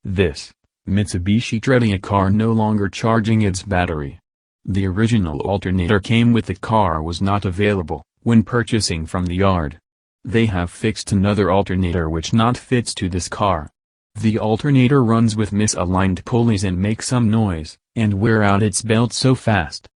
This Mitsubishi Tredia car no longer charging its battery. The original alternator came with the car was not available when purchasing from the yard. They have fixed another alternator which not fits to this car. The alternator runs with misaligned pulleys and makes some noise, and wear out its belt so fast.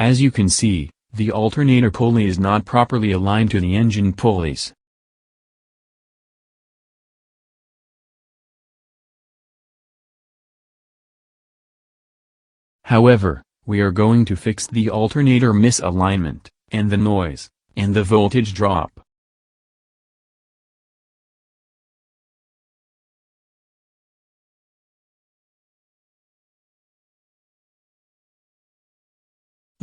As you can see, the alternator pulley is not properly aligned to the engine pulleys. However, we are going to fix the alternator misalignment, and the noise, and the voltage drop.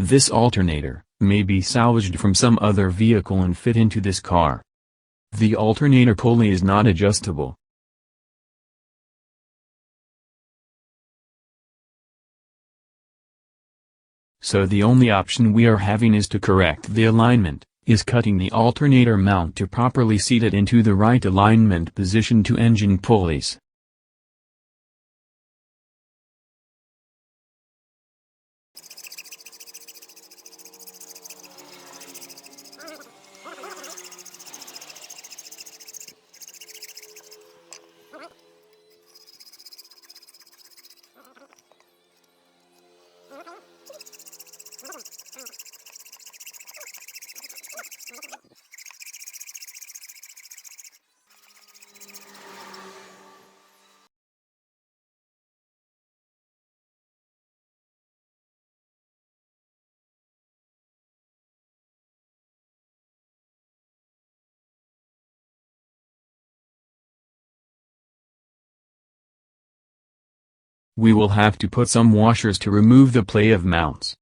This alternator may be salvaged from some other vehicle and fit into this car. The alternator pulley is not adjustable. So the only option we are having is to correct the alignment, is cutting the alternator mount to properly seat it into the right alignment position to engine pulleys. We will have to put some washers to remove the play of mounts.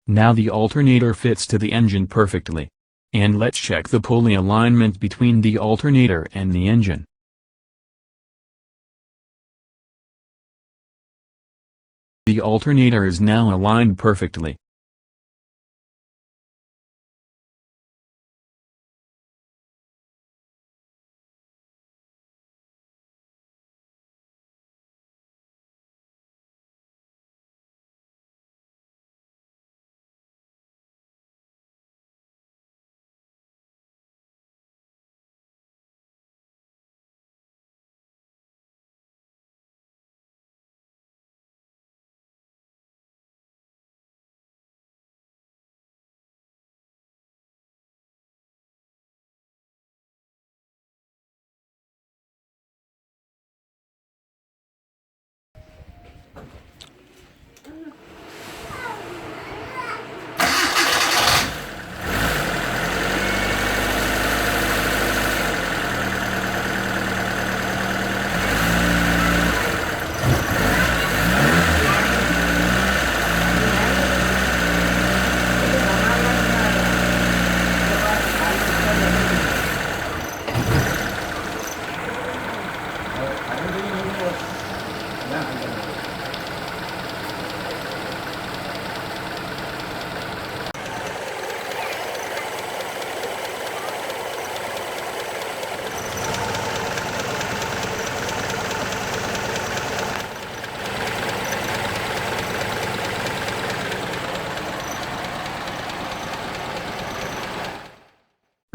Now the alternator fits to the engine perfectly. And let's check the pulley alignment between the alternator and the engine. The alternator is now aligned perfectly.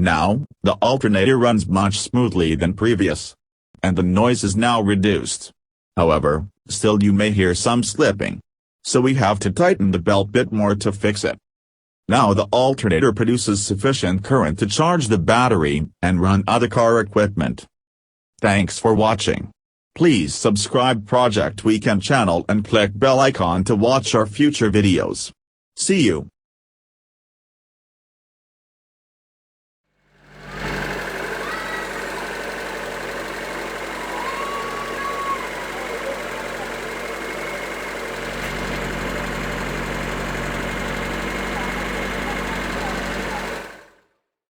Now, the alternator runs much smoothly than previous. And the noise is now reduced. However, still you may hear some slipping. So we have to tighten the belt bit more to fix it. Now the alternator produces sufficient current to charge the battery and run other car equipment. Thanks for watching. Please subscribe Project Weekend channel and click bell icon to watch our future videos. See you.